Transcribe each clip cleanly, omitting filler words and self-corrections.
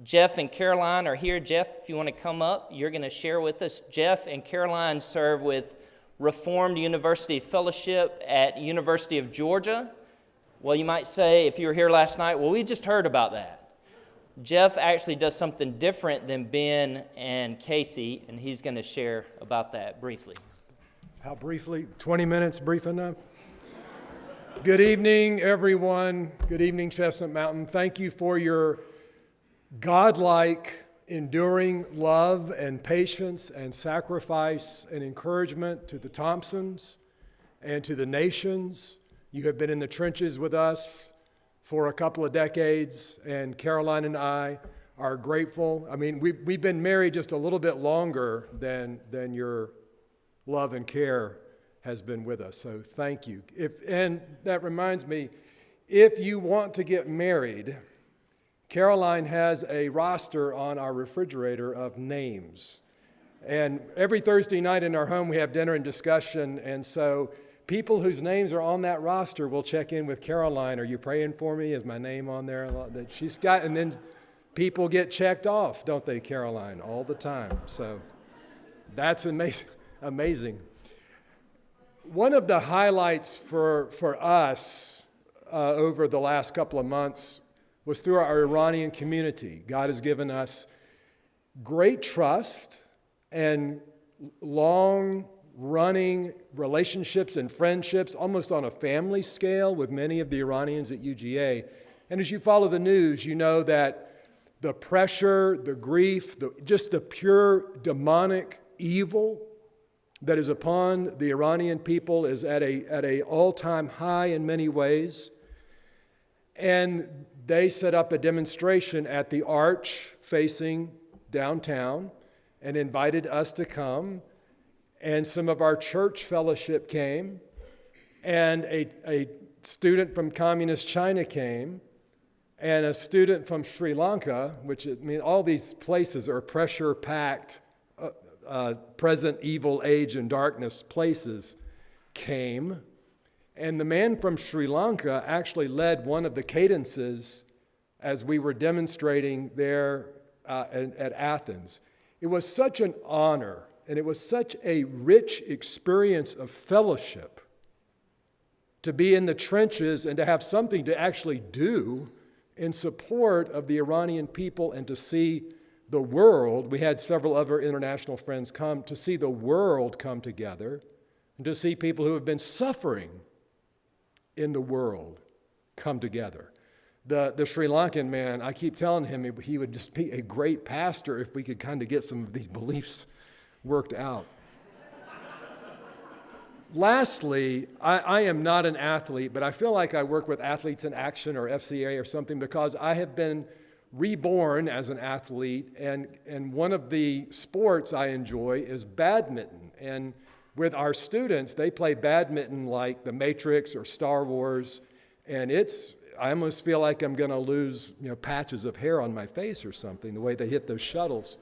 Jeff and Caroline are here. Jeff, if you want to come up, you're going to share with us. Jeff and Caroline serve with Reformed University Fellowship at University of Georgia. Well, you might say, if you were here last night, well, we just heard about that. Jeff actually does something different than Ben and Casey, and he's going to share about that briefly. How briefly? 20 minutes, brief enough? Good evening, everyone. Good evening, Chestnut Mountain. Thank you for your godlike, enduring love and patience and sacrifice and encouragement to the Thompsons and to the nations. You have been in the trenches with us for a couple of decades, and Caroline and I are grateful. I mean, we've been married just a little bit longer than your love and care has been with us, so thank you. And that reminds me, if you want to get married, Caroline has a roster on our refrigerator of names. And every Thursday night in our home, we have dinner and discussion. And so people whose names are on that roster will check in with Caroline. Are you praying for me? Is my name on there? That she's got, and then people get checked off, don't they, Caroline, all the time. So that's amazing. One of the highlights for us over the last couple of months was through our Iranian community. God has given us great trust and long-running relationships and friendships, almost on a family scale, with many of the Iranians at UGA. And as you follow the news, you know that the pressure, the grief, just the pure demonic evil that is upon the Iranian people is at a all-time high in many ways. And they set up a demonstration at the arch facing downtown and invited us to come. And some of our church fellowship came, and a student from communist China came, and a student from Sri Lanka, which, I mean, all these places are pressure-packed, present evil age and darkness places, came. And the man from Sri Lanka actually led one of the cadences as we were demonstrating there at Athens. It was such an honor, and it was such a rich experience of fellowship to be in the trenches and to have something to actually do in support of the Iranian people and to see the world. We had several other international friends come to see the world come together and to see people who have been suffering in the world come together. The Sri Lankan man, I keep telling him he would just be a great pastor if we could kind of get some of these beliefs worked out. Lastly, I am not an athlete, but I feel like I work with Athletes in Action or FCA or something because I have been reborn as an athlete, and one of the sports I enjoy is badminton. And with our students, they play badminton like The Matrix or Star Wars, and I almost feel like I'm going to lose, patches of hair on my face or something, the way they hit those shuttles.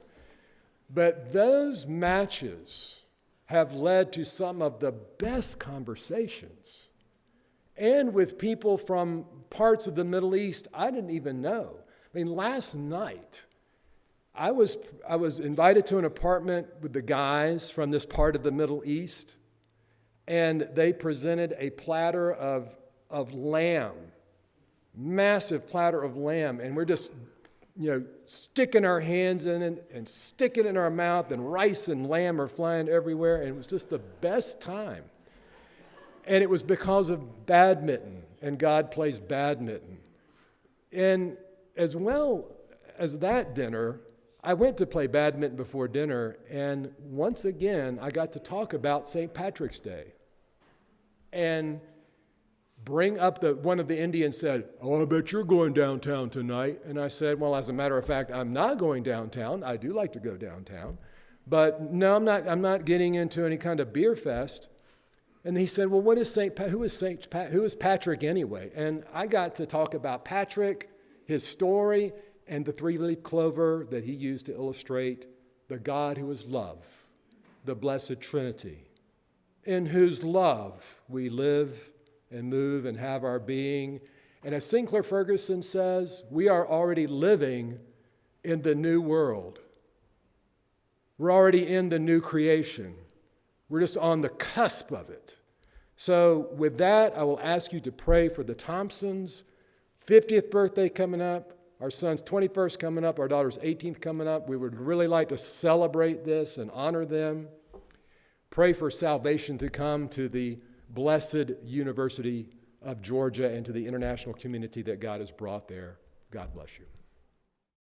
But those matches have led to some of the best conversations, and with people from parts of the Middle East I didn't even know. I mean, last night, I was invited to an apartment with the guys from this part of the Middle East, and they presented a platter of lamb, massive platter of lamb, and we're just, sticking our hands in it and sticking it in our mouth, and rice and lamb are flying everywhere, and it was just the best time. And it was because of badminton, and God plays badminton. And as well as that dinner, I went to play badminton before dinner, and once again, I got to talk about St. Patrick's Day. And bring up one of the Indians said, "Oh, I bet you're going downtown tonight." And I said, "Well, as a matter of fact, I'm not going downtown. I do like to go downtown. But no, I'm not getting into any kind of beer fest." And he said, "Well, who is Patrick anyway?" And I got to talk about Patrick, his story, and the three-leaf clover that he used to illustrate the God who is love, the Blessed Trinity, in whose love we live and move and have our being. And as Sinclair Ferguson says, we are already living in the new world. We're already in the new creation. We're just on the cusp of it. So with that, I will ask you to pray for the Thompsons' 50th birthday coming up, our son's 21st coming up, our daughter's 18th coming up. We would really like to celebrate this and honor them. Pray for salvation to come to the blessed University of Georgia and to the international community that God has brought there. God bless you.